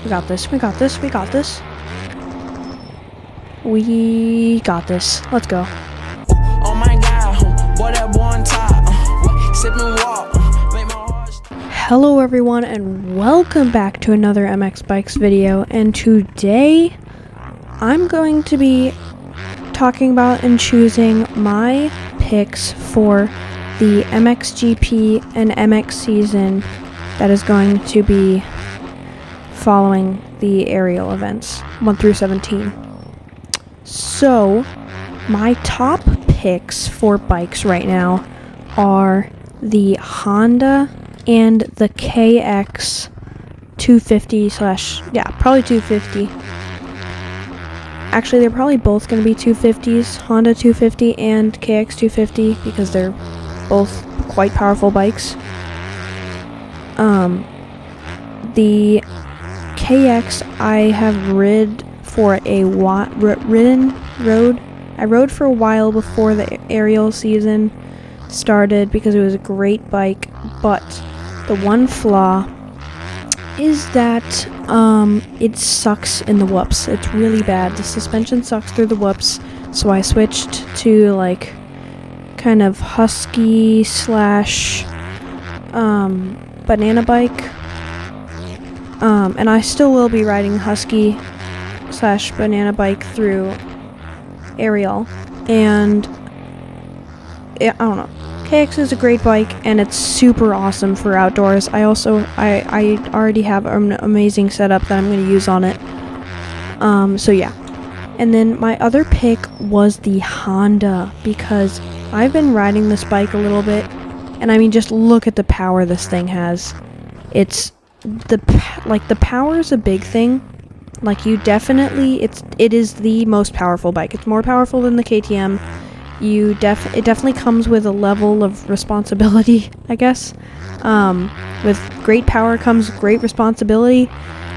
We got this. We got this. We got this. We got this. Let's go. Oh my God, boy, that boy on top. Sip and walk, make my heart. Hello everyone and welcome back to another MX Bikes video, and today I'm going to be talking about and choosing my picks for the MXGP and MX season that is going to be following the aerial events 1 through 17. So my top picks for bikes right now are the Honda and the KX 250 probably 250. Actually, they're probably both going to be 250s, Honda 250 and KX 250, because they're both quite powerful bikes. The KX I have rode for a while before the aerial season started because it was a great bike, but the one flaw is that it sucks in the whoops. It's really bad. The suspension sucks through the whoops, so I switched to like kind of husky slash banana bike, and I still will be riding husky slash banana bike through aerial, and I don't know. KX is a great bike and it's super awesome for outdoors. I already have an amazing setup that I'm going to use on it. So yeah. And then my other pick was the Honda, because I've been riding this bike a little bit, and I mean, just look at the power this thing has. It power is a big thing. Like, it is the most powerful bike. It's more powerful than the KTM. It definitely comes with a level of responsibility, I guess. With great power comes great responsibility.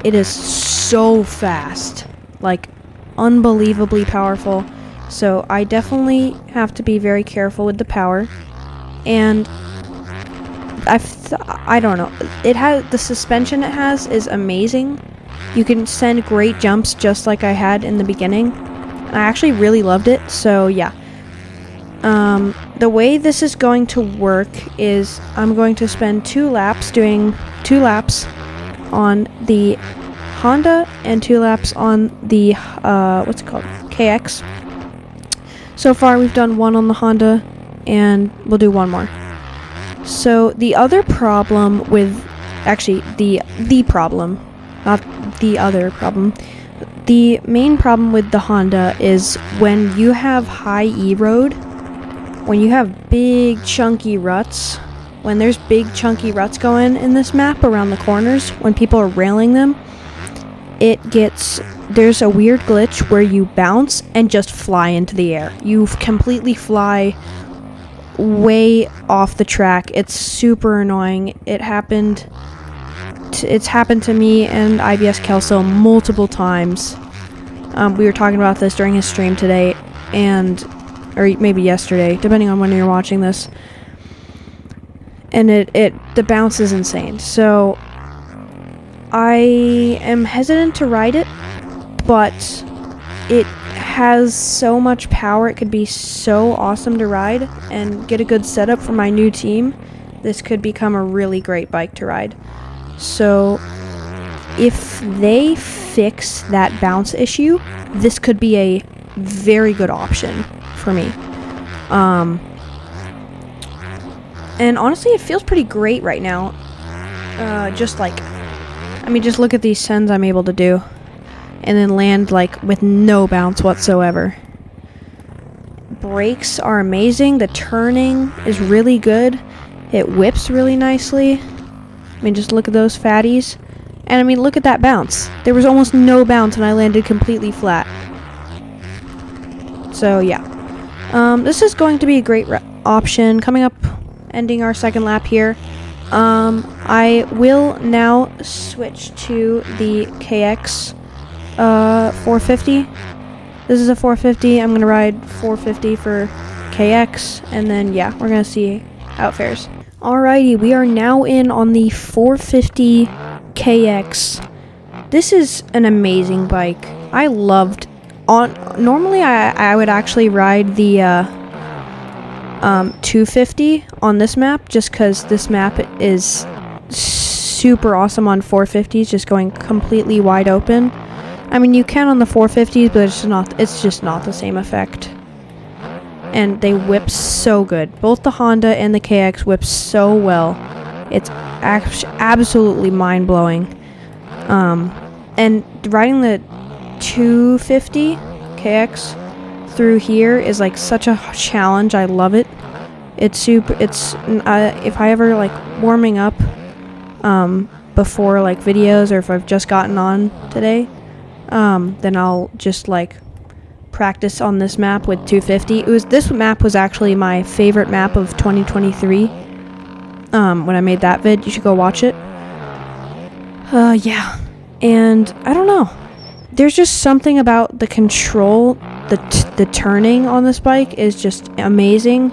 It is so fast, like unbelievably powerful. So I definitely have to be very careful with the power. And I don't know. The suspension it has is amazing. You can send great jumps just like I had in the beginning. And I actually really loved it. So yeah. The way this is going to work is I'm going to spend doing 2 laps on the Honda and 2 laps on the, KX. So far we've done 1 on the Honda, and we'll do 1 more. So the other problem with, the problem, not the other problem, the main problem with the Honda is when you have high E-road, when you have big chunky ruts, when there's big chunky ruts going in this map around the corners, when people are railing them, there's a weird glitch where you bounce and just fly into the air. You completely fly way off the track. It's super annoying. It's happened to me and IBS Kelso multiple times. We were talking about this during his stream today, or maybe yesterday, depending on when you're watching this. And the bounce is insane. So I am hesitant to ride it, but it has so much power. It could be so awesome to ride and get a good setup for my new team. This could become a really great bike to ride. So if they fix that bounce issue, this could be a very good option for me. And honestly, it feels pretty great right now. Just look at these sends I'm able to do, and then land like with no bounce whatsoever. Brakes are amazing. The turning is really good. It whips really nicely. I mean, just look at those fatties. And I mean, look at that bounce. There was almost no bounce and I landed completely flat. So yeah. This is going to be a great option. Coming up, ending our second lap here. I will now switch to the KX 450. This is a 450. I'm going to ride 450 for KX, and then yeah, we're going to see how it fares. Alrighty, we are now in on the 450 KX. This is an amazing bike. I loved normally I would actually ride the 250 on this map, just because this map is super awesome on 450s, just going completely wide open. I mean, you can on the 450s, but it's just not the same effect. And they whip so good. Both the Honda and the KX whip so well. It's absolutely mind-blowing. And riding the 250 KX through here is like such a challenge. I love it. It's super. It's if I ever like warming up before like videos, or if I've just gotten on today, then I'll just like practice on this map with 250. This map was actually my favorite map of 2023. When I made that vid, you should go watch it. Yeah. And I don't know. There's just something about the control, the turning on this bike is just amazing.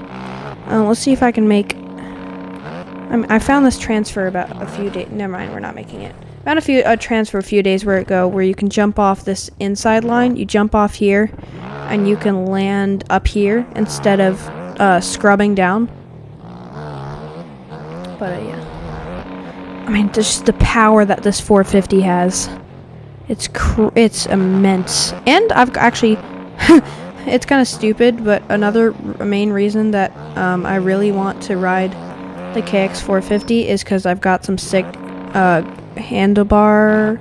Let's see if I can make. I found this transfer about a few days. Never mind, we're not making it. Found a transfer a few days where you can jump off this inside line. You jump off here, and you can land up here instead of scrubbing down. But yeah. I mean, just the power that this 450 has. It's immense. And I've actually, it's kind of stupid, but another main reason that I really want to ride the KX 450 is because I've got some sick handlebar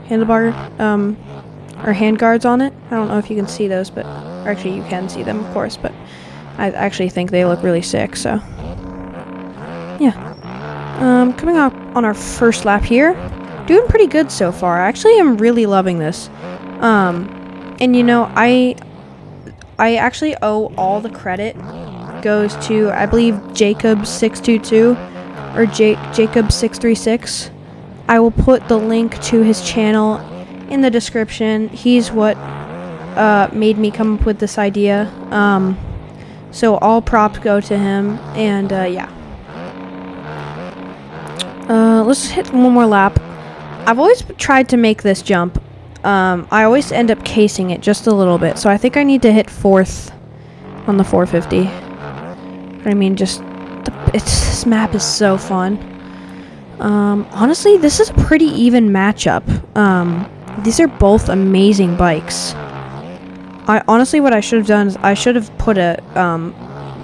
or handguards on it. I don't know if you can see those, but or actually you can see them, of course, but I actually think they look really sick. So yeah. Coming up on our first lap here. Doing pretty good so far. I actually am really loving this. And you know, I actually owe all the credit goes to, I believe, Jacob622 or Jacob636. I will put the link to his channel in the description. He's what made me come up with this idea. So all props go to him. And yeah. Let's hit one more lap. I've always tried to make this jump. I always end up casing it just a little bit, so I think I need to hit 4th on the 450. I mean, this map is so fun. Honestly, this is a pretty even matchup. These are both amazing bikes. Honestly, what I should have done is I should have put a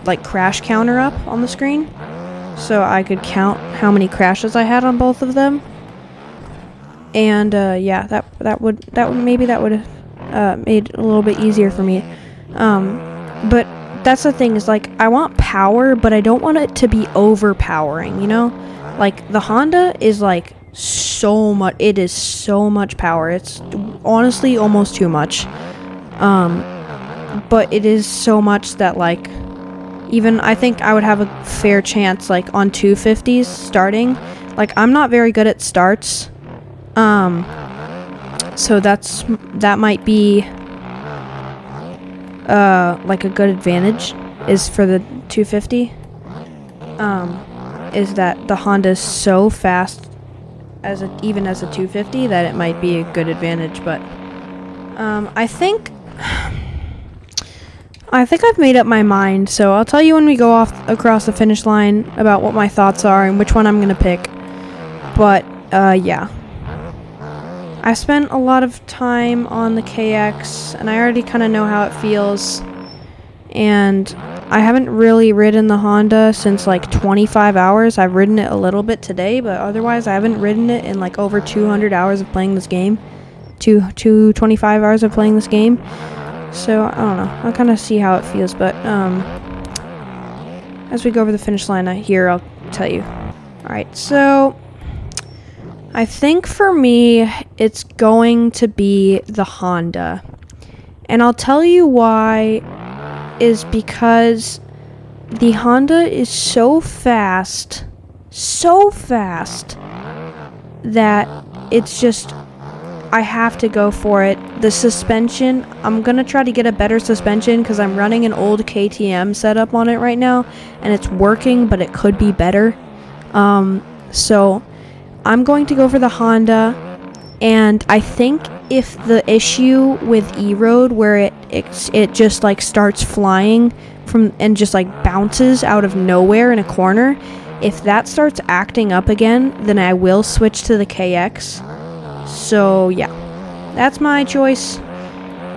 like crash counter up on the screen, so I could count how many crashes I had on both of them. And yeah, that would have made it a little bit easier for me. But that's the thing, is like I want power, but I don't want it to be overpowering, you know? Like the Honda is like so much, it is so much power. It's honestly almost too much. But it is so much that like even I think I would have a fair chance like on 250s starting. Like I'm not very good at starts. So that might be like a good advantage is for the 250. Is that the Honda is so fast even as a 250 that it might be a good advantage, but I think I've made up my mind, so I'll tell you when we go off across the finish line about what my thoughts are and which one I'm gonna pick. But yeah. I spent a lot of time on the KX, and I already kind of know how it feels. And I haven't really ridden the Honda since like 25 hours. I've ridden it a little bit today, but otherwise I haven't ridden it in like over 200 hours of playing this game. 225 hours of playing this game. So, I don't know. I'll kind of see how it feels, but as we go over the finish line here, I'll tell you. Alright, so I think for me, it's going to be the Honda. And I'll tell you why is because the Honda is so fast that it's just, I have to go for it. The suspension, I'm going to try to get a better suspension because I'm running an old KTM setup on it right now. And it's working, but it could be better. So I'm going to go for the Honda. And I think if the issue with E-Road where it just like starts flying from and just like bounces out of nowhere in a corner, if that starts acting up again, then I will switch to the KX. So yeah, that's my choice.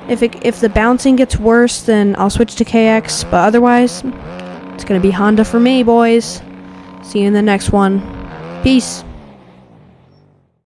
If the bouncing gets worse, then I'll switch to KX, but otherwise, it's gonna be Honda for me, boys. See you in the next one. Peace.